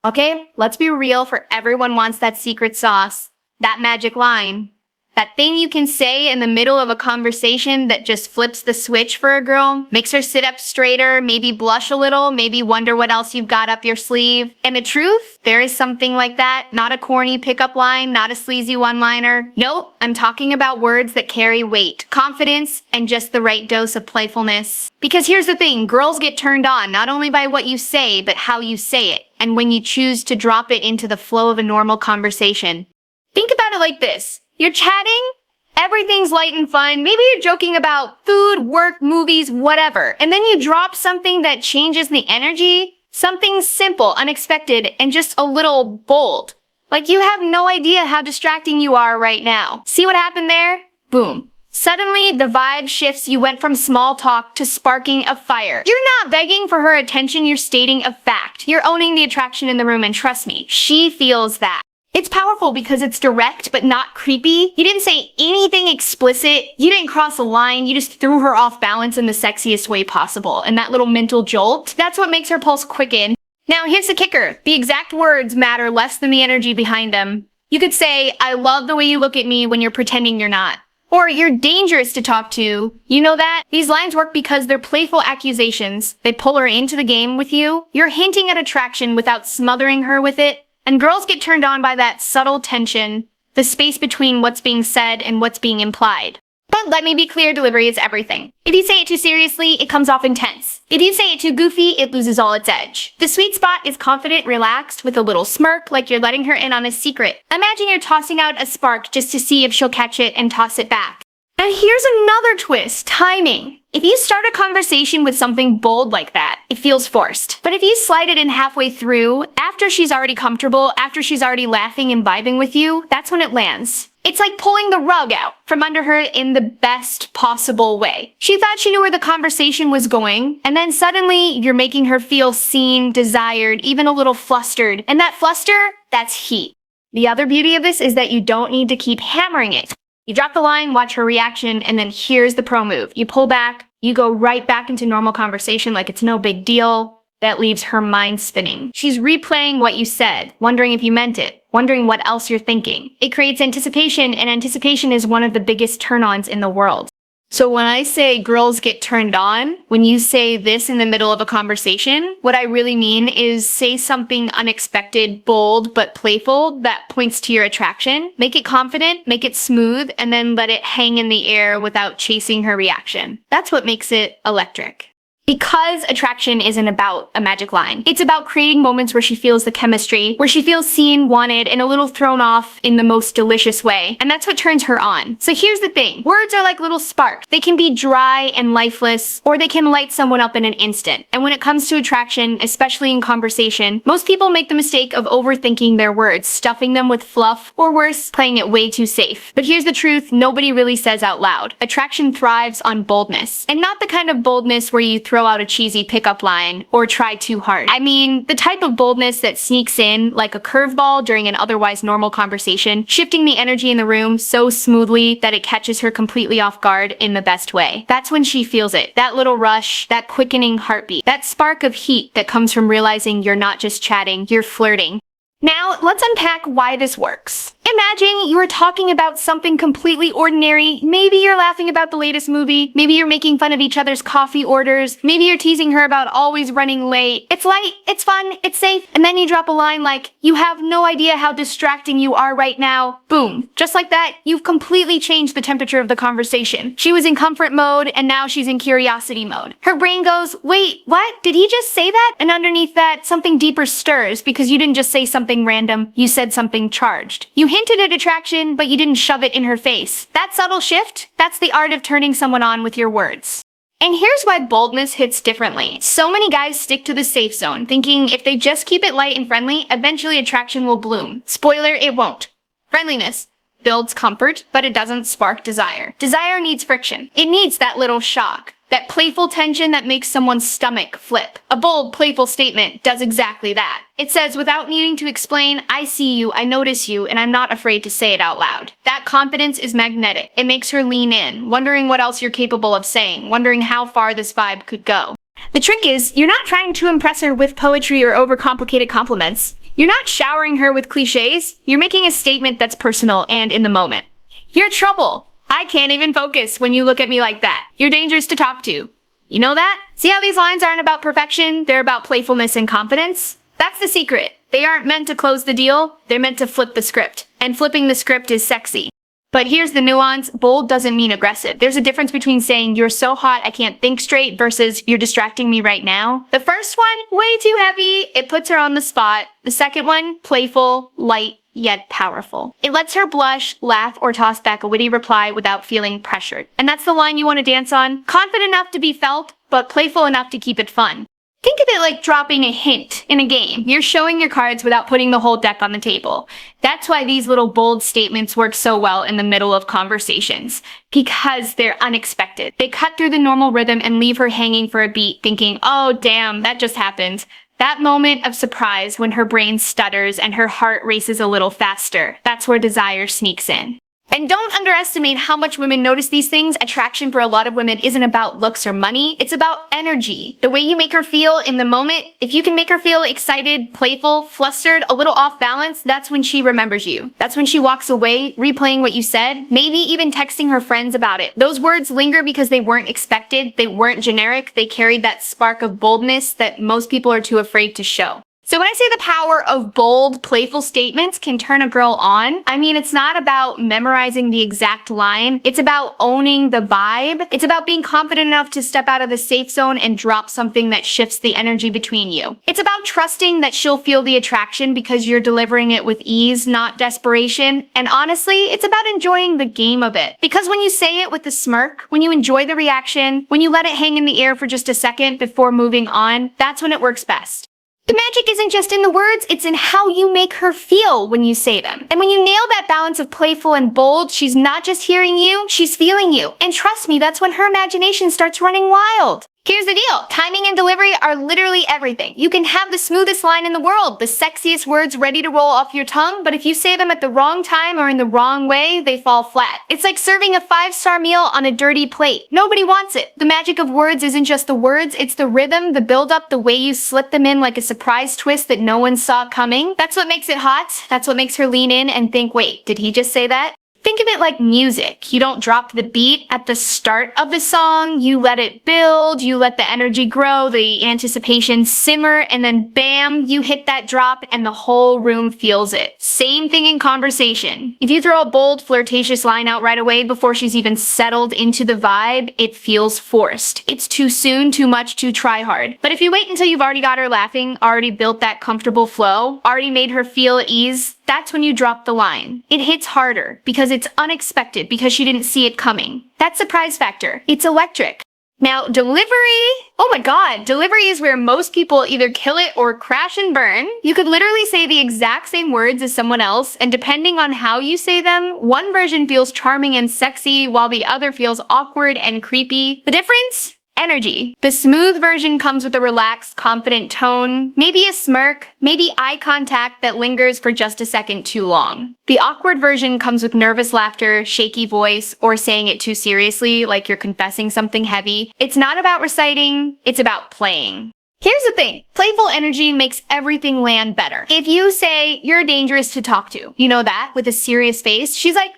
Okay, let's be real, for everyone wants that secret sauce, that magic line. That thing you can say in the middle of a conversation that just flips the switch for a girl, makes her sit up straighter, maybe blush a little, maybe wonder what else you've got up your sleeve. And the truth, there is something like that. Not a corny pickup line, not a sleazy one-liner. Nope, I'm talking about words that carry weight, confidence, and just the right dose of playfulness. Because here's the thing, girls get turned on not only by what you say, but how you say it, and when you choose to drop it into the flow of a normal conversation. Think about it like this. You're chatting, everything's light and fun, maybe you're joking about food, work, movies, whatever, and then you drop something that changes the energy, something simple, unexpected, and just a little bold. Like you have no idea how distracting you are right now. See what happened there? Boom. Suddenly, the vibe shifts. You went from small talk to sparking a fire. You're not begging for her attention, you're stating a fact. You're owning the attraction in the room, and trust me, she feels that. It's powerful because it's direct but not creepy. You didn't say anything explicit. You didn't cross a line. You just threw her off balance in the sexiest way possible. And that little mental jolt, that's what makes her pulse quicken. Now here's the kicker. The exact words matter less than the energy behind them. You could say, I love the way you look at me when you're pretending you're not. Or you're dangerous to talk to. You know that? These lines work because they're playful accusations. They pull her into the game with you. You're hinting at attraction without smothering her with it. And girls get turned on by that subtle tension, the space between what's being said and what's being implied. But let me be clear, delivery is everything. If you say it too seriously, it comes off intense. If you say it too goofy, it loses all its edge. The sweet spot is confident, relaxed, with a little smirk, like you're letting her in on a secret. Imagine you're tossing out a spark just to see if she'll catch it and toss it back. And here's another twist, timing. If you start a conversation with something bold like that, it feels forced. But if you slide it in halfway through, after she's already comfortable, after she's already laughing and vibing with you, that's when it lands. It's like pulling the rug out from under her in the best possible way. She thought she knew where the conversation was going, and then suddenly you're making her feel seen, desired, even a little flustered. And that fluster, that's heat. The other beauty of this is that you don't need to keep hammering it. You drop the line, watch her reaction, and then here's the pro move. You pull back, you go right back into normal conversation like it's no big deal. That leaves her mind spinning. She's replaying what you said, wondering if you meant it, wondering what else you're thinking. It creates anticipation, and anticipation is one of the biggest turn-ons in the world. So when I say girls get turned on, when you say this in the middle of a conversation, what I really mean is say something unexpected, bold, but playful that points to your attraction. Make it confident, make it smooth, and then let it hang in the air without chasing her reaction. That's what makes it electric. Because attraction isn't about a magic line. It's about creating moments where she feels the chemistry, where she feels seen, wanted, and a little thrown off in the most delicious way. And that's what turns her on. So here's the thing. Words are like little sparks. They can be dry and lifeless, or they can light someone up in an instant. And when it comes to attraction, especially in conversation, most people make the mistake of overthinking their words, stuffing them with fluff, or worse, playing it way too safe. But here's the truth, nobody really says out loud. Attraction thrives on boldness. And not the kind of boldness where you throw out a cheesy pickup line or try too hard. I mean, the type of boldness that sneaks in like a curveball during an otherwise normal conversation, shifting the energy in the room so smoothly that it catches her completely off guard in the best way. That's when she feels it. That little rush, that quickening heartbeat, that spark of heat that comes from realizing you're not just chatting, you're flirting. Now, let's unpack why this works. Imagine you are talking about something completely ordinary. Maybe you're laughing about the latest movie. Maybe you're making fun of each other's coffee orders. Maybe you're teasing her about always running late. It's light, it's fun, it's safe. And then you drop a line like, you have no idea how distracting you are right now. Boom. Just like that, you've completely changed the temperature of the conversation. She was in comfort mode, and now she's in curiosity mode. Her brain goes, wait, what? Did he just say that? And underneath that, something deeper stirs because you didn't just say something random, you said something charged. You hinted at attraction, but you didn't shove it in her face. That subtle shift, that's the art of turning someone on with your words. And here's why boldness hits differently. So many guys stick to the safe zone, thinking if they just keep it light and friendly, eventually attraction will bloom. Spoiler, it won't. Friendliness builds comfort, but it doesn't spark desire. Desire needs friction. It needs that little shock. That playful tension that makes someone's stomach flip. A bold, playful statement does exactly that. It says, without needing to explain, I see you, I notice you, and I'm not afraid to say it out loud. That confidence is magnetic. It makes her lean in, wondering what else you're capable of saying, wondering how far this vibe could go. The trick is, you're not trying to impress her with poetry or overcomplicated compliments. You're not showering her with cliches. You're making a statement that's personal and in the moment. You're trouble. I can't even focus when you look at me like that. You're dangerous to talk to. You know that? See how these lines aren't about perfection? They're about playfulness and confidence? That's the secret. They aren't meant to close the deal. They're meant to flip the script. And flipping the script is sexy. But here's the nuance. Bold doesn't mean aggressive. There's a difference between saying, "You're so hot, I can't think straight," versus, "You're distracting me right now." The first one, way too heavy. It puts her on the spot. The second one, playful, light, yet powerful. It lets her blush, laugh, or toss back a witty reply without feeling pressured. And that's the line you want to dance on. Confident enough to be felt, but playful enough to keep it fun. Think of it like dropping a hint in a game. You're showing your cards without putting the whole deck on the table. That's why these little bold statements work so well in the middle of conversations, because they're unexpected. They cut through the normal rhythm and leave her hanging for a beat, thinking, "Oh, damn, that just happened." That moment of surprise when her brain stutters and her heart races a little faster, that's where desire sneaks in. And don't underestimate how much women notice these things. Attraction for a lot of women isn't about looks or money. It's about energy. The way you make her feel in the moment. If you can make her feel excited, playful, flustered, a little off balance, that's when she remembers you. That's when she walks away, replaying what you said, maybe even texting her friends about it. Those words linger because they weren't expected. They weren't generic. They carried that spark of boldness that most people are too afraid to show. So when I say the power of bold, playful statements can turn a girl on, I mean, it's not about memorizing the exact line. It's about owning the vibe. It's about being confident enough to step out of the safe zone and drop something that shifts the energy between you. It's about trusting that she'll feel the attraction because you're delivering it with ease, not desperation. And honestly, it's about enjoying the game of it. Because when you say it with a smirk, when you enjoy the reaction, when you let it hang in the air for just a second before moving on, that's when it works best. The magic isn't just in the words, it's in how you make her feel when you say them. And when you nail that balance of playful and bold, she's not just hearing you, she's feeling you. And trust me, that's when her imagination starts running wild. Here's the deal. Timing and delivery are literally everything. You can have the smoothest line in the world, the sexiest words ready to roll off your tongue, but if you say them at the wrong time or in the wrong way, they fall flat. It's like serving a 5-star meal on a dirty plate. Nobody wants it. The magic of words isn't just the words, it's the rhythm, the build-up, the way you slip them in like a surprise twist that no one saw coming. That's what makes it hot. That's what makes her lean in and think, "Wait, did he just say that?" Think of it like music. You don't drop the beat at the start of the song. You let it build, you let the energy grow, the anticipation simmer, and then bam, you hit that drop and the whole room feels it. Same thing in conversation. If you throw a bold, flirtatious line out right away before she's even settled into the vibe, it feels forced. It's too soon, too much, too try hard. But if you wait until you've already got her laughing, already built that comfortable flow, already made her feel at ease, that's when you drop the line. It hits harder because it's unexpected, because she didn't see it coming. That surprise factor, it's electric. Now, delivery, oh my god, delivery is where most people either kill it or crash and burn. You could literally say the exact same words as someone else, and depending on how you say them, one version feels charming and sexy, while the other feels awkward and creepy. The difference? Energy. The smooth version comes with a relaxed, confident tone, maybe a smirk, maybe eye contact that lingers for just a second too long. The awkward version comes with nervous laughter, shaky voice, or saying it too seriously, like you're confessing something heavy. It's not about reciting, it's about playing. Here's the thing, playful energy makes everything land better. If you say, "You're dangerous to talk to," you know that, with a serious face, she's like,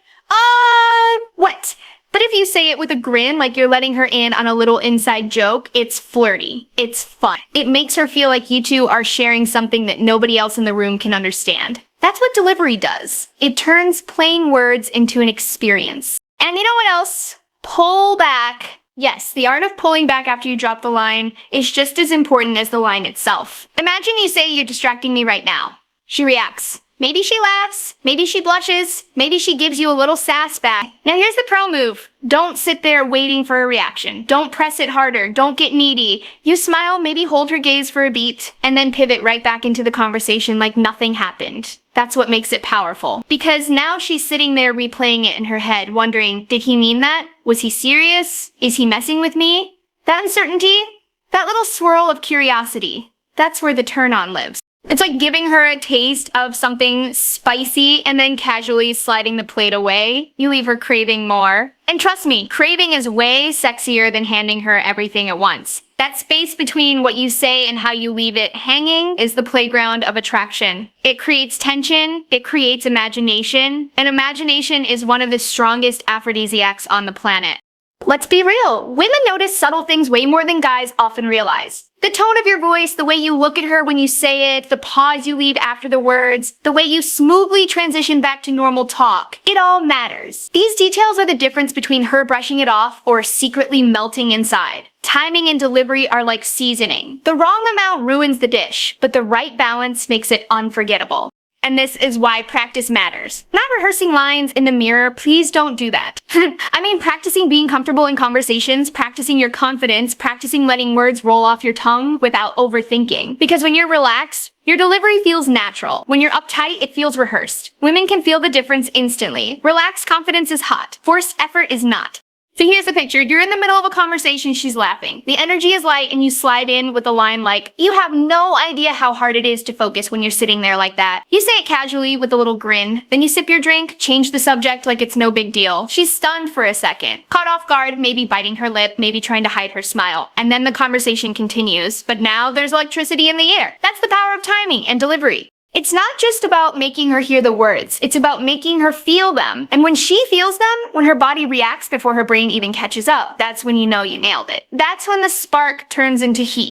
what? But if you say it with a grin, like you're letting her in on a little inside joke, it's flirty. It's fun. It makes her feel like you two are sharing something that nobody else in the room can understand. That's what delivery does. It turns plain words into an experience. And you know what else? Pull back. Yes, the art of pulling back after you drop the line is just as important as the line itself. Imagine you say, "You're distracting me right now." She reacts. Maybe she laughs, maybe she blushes, maybe she gives you a little sass back. Now here's the pro move. Don't sit there waiting for a reaction. Don't press it harder. Don't get needy. You smile, maybe hold her gaze for a beat, and then pivot right back into the conversation like nothing happened. That's what makes it powerful. Because now she's sitting there replaying it in her head, wondering, did he mean that? Was he serious? Is he messing with me? That uncertainty, that little swirl of curiosity, that's where the turn-on lives. It's like giving her a taste of something spicy and then casually sliding the plate away. You leave her craving more. And trust me, craving is way sexier than handing her everything at once. That space between what you say and how you leave it hanging is the playground of attraction. It creates tension, it creates imagination, and imagination is one of the strongest aphrodisiacs on the planet. Let's be real, women notice subtle things way more than guys often realize. The tone of your voice, the way you look at her when you say it, the pause you leave after the words, the way you smoothly transition back to normal talk. It all matters. These details are the difference between her brushing it off or secretly melting inside. Timing and delivery are like seasoning. The wrong amount ruins the dish, but the right balance makes it unforgettable. And this is why practice matters. Not rehearsing lines in the mirror, please don't do that. I mean, practicing being comfortable in conversations, practicing your confidence, practicing letting words roll off your tongue without overthinking. Because when you're relaxed, your delivery feels natural. When you're uptight, it feels rehearsed. Women can feel the difference instantly. Relaxed confidence is hot. Forced effort is not. So here's the picture. You're in the middle of a conversation, she's laughing. The energy is light and you slide in with a line like, "You have no idea how hard it is to focus when you're sitting there like that." You say it casually with a little grin. Then you sip your drink, change the subject like it's no big deal. She's stunned for a second. Caught off guard, maybe biting her lip, maybe trying to hide her smile. And then the conversation continues. But now there's electricity in the air. That's the power of timing and delivery. It's not just about making her hear the words, it's about making her feel them. And when she feels them, when her body reacts before her brain even catches up, that's when you know you nailed it. That's when the spark turns into heat.